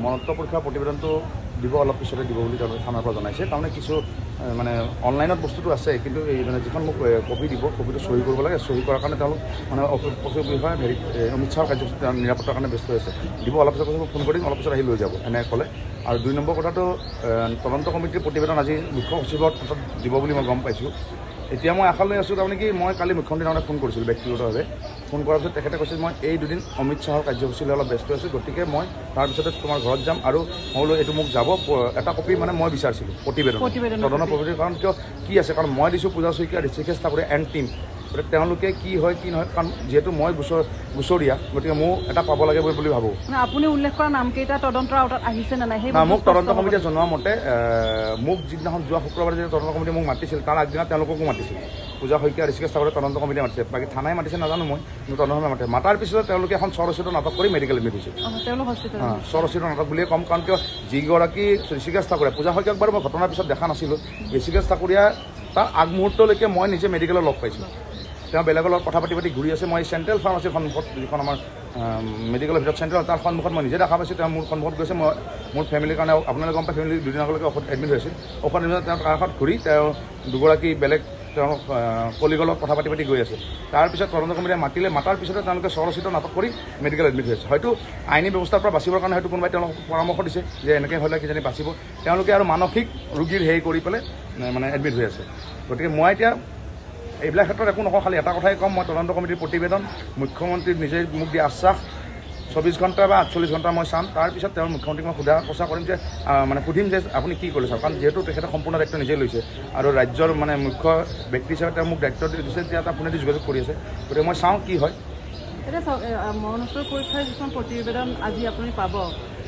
মনত্ব পৰীক্ষাৰ প্ৰতিবেদনটো দিব অলপ পিছতে দিব বুলি তেওঁলোকে থানাৰ পৰা জনাইছে। তাৰমানে কিছু মানে অনলাইনত বস্তুটো আছে, কিন্তু এই মানে যিখন মোক কপি দিব, কপিটো চহী কৰিব লাগে। চহী কৰাৰ কাৰণে তেওঁলোক মানে বিষয়ে হেৰি অমিত শ্বাহৰ কাৰ্যসূচী নিৰাপত্তাৰ কাৰণে ব্যস্ত হৈছে। দিব অলপ পিছত ফোন কৰিম, অলপ পিছত আহি লৈ যাব এনেকৈ ক'লে। আৰু 2 নম্বৰ কথাটো, তদন্ত কমিটিৰ প্ৰতিবেদন আজি মুখ্য সচিবৰ হাতত দিব বুলি মই গম পাইছোঁ। এতিয়া মই আশা লৈ আছোঁ, তাৰমানে কি মই কালি মুখ্যমন্ত্ৰীৰ কাৰণে ফোন কৰিছিলোঁ ব্যক্তিগতভাৱে। ফোন কৰাৰ পিছত তেখেতে কৈছিল মই এই 2 দিন অমিত শ্বাহৰ কাৰ্যসূচীলৈ অলপ ব্যস্ত আছোঁ, গতিকে মই তাৰপিছতে তোমাৰ ঘৰত যাম। আৰু মই বোলো এইটো মোক যাব এটা কপি মানে মই বিচাৰিছিলোঁ প্ৰতিবেদন তদন্ত প্ৰতিবেদন। কাৰণ কিয় কি আছে, কাৰণ মই দিছোঁ পূজা শইকীয়া, ঋষিকেশ ঠাকুৰে এণ্ড টিম। গতিকে তেওঁলোকে কি হয় কি নহয়, কাৰণ যিহেতু মই গুচৰীয়া, গতিকে মোক এটা পাব লাগে বুলি ভাবোঁ। আপুনি উল্লেখ কৰা নামকেইটা তদন্তৰ আওতাত আহিছে নে নাই? মোক তদন্ত কমিটিয়ে জনোৱা মতে মোক যিদিনাখন যোৱা শুক্ৰবাৰে যেতিয়া তদন্ত কমিটিয়ে মোক মাতিছিল, তাৰ আগদিনা তেওঁলোককো মাতিছিল। পূজা শইকীয়া, ঋষিকেশ ঠাকুৰে তদন্ত কমিটিয়ে মাতিছে, বাকী থানাই মাতিছে নাজানো মই, কিন্তু তদন্ত কমিটিয়ে মাতাৰ পিছত তেওঁলোকে এখন স্বৰচিত নাটক কৰি মেডিকেল এডমিট হৈছে। স্বৰচিত নাটক বুলিয়ে ক'ম, কাৰণ কিয় যিগৰাকী ঋষিকেশ ঠাকুৰে, পূজা শইকীয়াক বাৰু মই ঘটনাৰ পিছত দেখা নাছিলোঁ। ঋষিকেশ ঠাকুৰীয়া তাৰ আগমুহূৰ্তলৈকে মই নিজে মেডিকেলত লগ পাইছোঁ। তেওঁ বেলেগৰ লগত কথা পাতি ঘূৰি আছে। মই চেণ্ট্ৰেল ফাৰ্মাচীৰ সন্মুখত, যিখন আমাৰ মেডিকেলৰ ভিতৰত চেণ্ট্ৰেল, তাৰ সন্মুখত মই নিজে দেখা পাইছোঁ। তেওঁ মোৰ সন্মুখত গৈছে। মই মোৰ ফেমিলিৰ কাৰণে, আপোনালোকে গম পাই ফেমিলি 2 দিন আগলৈকে ঔষধ এডমিট হৈছিল। ঔষধ এডমিট তেওঁ তাৰ কাষত ঘূৰি তেওঁ দুগৰাকী বেলেগ তেওঁ কলিগলত কথা পাতি গৈ আছে। তাৰপিছত তদন্ত কমিটিয়ে মাতাৰ পিছতে তেওঁলোকে স্বৰচিত নাটক কৰি মেডিকেল এডমিট হৈছে। হয়তো আইনী ব্যৱস্থাৰ পৰা বাচিবৰ কাৰণে হয়তো কোনোবাই তেওঁলোকক পৰামৰ্শ দিছে যে এনেকৈ হ'লে কিজানি বাচিব। তেওঁলোকে আৰু মানসিক ৰোগীৰ হেৰি কৰি পেলাই মানে এডমিট হৈ আছে। গতিকে মই এতিয়া এইবিলাক ক্ষেত্ৰত একো নকওঁ, খালি এটা কথাই ক'ম, মই তদন্ত কমিটিৰ প্ৰতিবেদন, মুখ্যমন্ত্ৰীৰ নিজে মোক দিয়া আশ্বাস 24 ঘণ্টা বা 48 ঘণ্টা মই চাম। তাৰপিছত তেওঁৰ মুখ্যমন্ত্ৰীক মই সোধা কৰিম যে মানে সুধিম যে আপুনি কি কৰিলে চাওক, কাৰণ যিহেতু তেখেতে সম্পূৰ্ণ দায়িত্ব নিজে লৈছে আৰু ৰাজ্যৰ মানে মুখ্য ব্যক্তি হিচাপে তেওঁ মোক দায়িত্ব দিছে যে এটা ফোনেদি যোগাযোগ কৰি আছে। গতিকে মই চাওঁ কি হয়। এতিয়া চাওক, মৰণোত্তৰ পৰীক্ষাৰ যিখন প্ৰতিবেদন আজি আপুনি পাব,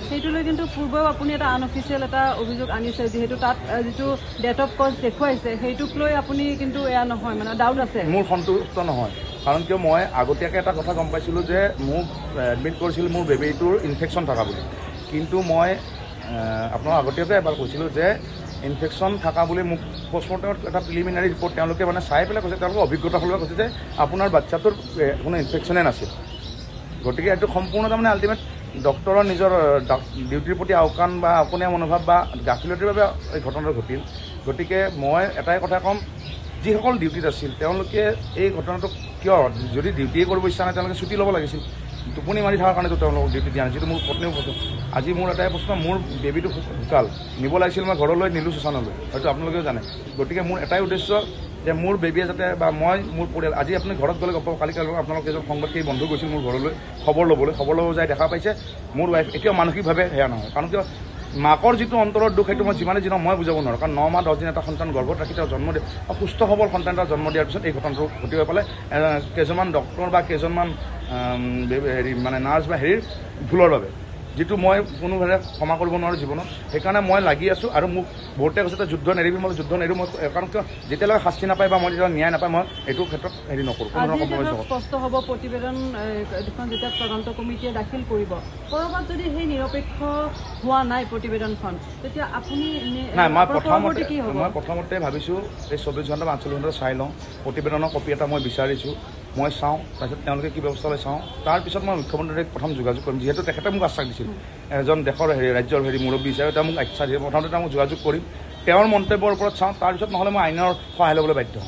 সেইটোলৈ কিন্তু পূৰ্বেও আপুনি এটা আনঅফিচিয়েল এটা অভিযোগ আনিছে, যিহেতু তাত যিটো ডেট অফ কজ দেখুৱাইছে সেইটোক লৈ আপুনি কিন্তু এয়া নহয়, মানে ডাউট আছে। মোৰ সন্তুষ্ট নহয়, কাৰণ কিয় মই আগতীয়াকৈ এটা কথা গম পাইছিলোঁ যে মোক এডমিট কৰিছিল মোৰ বেবীটোৰ ইনফেকশ্যন থকা বুলি। কিন্তু মই আপোনাক আগতীয়াকৈ এবাৰ কৈছিলোঁ যে ইনফেকশ্যন থকা বুলি মোক পষ্টমৰ্টেমত এটা প্ৰিলিমিনাৰী ৰিপৰ্ট তেওঁলোকে মানে চাই পেলাই কৈছে, তেওঁলোকে অভিজ্ঞতা ফালৰ কৈছে যে আপোনাৰ বাচ্চাটোৰ কোনো ইনফেকশ্যনেই নাছিল। গতিকে এইটো সম্পূৰ্ণ তাৰমানে আল্টিমেট ডক্টৰৰ নিজৰ ডিউটিৰ প্ৰতি আওকাণ বা অকণীয়া মনোভাৱ বা গাফিলতিৰ বাবে এই ঘটনাটো ঘটিল। গতিকে মই এটাই কথা ক'ম, যিসকল ডিউটিত আছিল তেওঁলোকে এই ঘটনাটো কিয়, যদি ডিউটিয়ে কৰিব ইচ্ছা নাই তেওঁলোকে ছুটি ল'ব লাগিছিল। টোপনি মাৰি থকাৰ কাৰণেতো তেওঁলোকক ডিউটি দিয়া নাই, যিটো মোৰ পত্নীও কৈছে। আজি মোৰ এটাই প্ৰশ্ন, মোৰ বেবীটো ঢুকাল, নিব লাগিছিল, মই ঘৰলৈ নিলোঁ শ্মশানলৈ, হয়তো আপোনালোকেও জানে। গতিকে মোৰ এটাই উদ্দেশ্য যে মোৰ বেবীয়ে যাতে বা মই মোৰ পৰিয়াল, আজি আপুনি ঘৰত গ'লে গম পাব, কালি আপোনালোক এজন সংবাদকৰ্মী বন্ধু গৈছিল মোৰ ঘৰলৈ খবৰ ল'ব যাই দেখা পাইছে মোৰ ৱাইফ এতিয়াও মানসিকভাৱে সেয়া নহয়। কাৰণ কিয় মাকৰ যিটো অন্তৰৰ দুখ সেইটো মই যিমানে যিনক মই বুজাব নোৱাৰোঁ। কাৰণ 9 মাহ 10 দিন এটা সন্তান গৰ্ভত ৰাখি তেওঁ জন্ম দিয়ে, সুস্থ সবল সন্তান এটা জন্ম দিয়াৰ পিছত এই ঘটনাটো ঘটি হৈ পেলাই কেইজনমান ডক্টৰ বা কেইজনমান হেৰি মানে নাৰ্ছ বা হেৰিৰ ভুলৰ বাবে, যিটো মই কোনোভাৱে ক্ষমা কৰিব নোৱাৰোঁ জীৱনত। সেইকাৰণে মই লাগি আছোঁ। আৰু মোক বহুতে কৈছে তই যুদ্ধ নেৰিবি, মই যুদ্ধ নেৰোঁ। মই কাৰণ কিয় যেতিয়ালৈকে শাস্তি নাপায় বা মই যেতিয়ালৈ ন্যায় নাপায় মই এইটো ক্ষেত্ৰত হেৰি নকৰোঁ। স্পষ্ট হ'ব প্ৰতিবেদন এখন যেতিয়া তদন্ত কমিটিয়ে দাখিল কৰিব, ক'ৰবাত যদি সেই নিৰপেক্ষ হোৱা নাই প্ৰতিবেদনখন, তেতিয়া আপুনি নাই, মই প্ৰথমতে ভাবিছোঁ এই 24 ঘণ্টা বা 48 ঘণ্টা চাই লওঁ, প্ৰতিবেদনৰ কপি এটা মই বিচাৰিছোঁ, মই চাওঁ, তাৰপিছত তেওঁলোকে কি ব্যৱস্থা লয় চাওঁ। তাৰপিছত মই মুখ্যমন্ত্ৰীক প্ৰথম যোগাযোগ কৰিম, যিহেতু তেখেতে মোক আশ্বাস দিছিল এজন দেশৰ ৰাজ্যৰ মুৰব্বী হিচাপে তেওঁ মোক আশ্বাস দিয়ে। প্ৰথমতে তেওঁ মোক যোগাযোগ কৰিম, তেওঁৰ মন্তব্যৰ ওপৰত চাওঁ, তাৰপিছত নহ'লে মই আইনৰ সহায় ল'বলৈ বাধ্য হ'ম।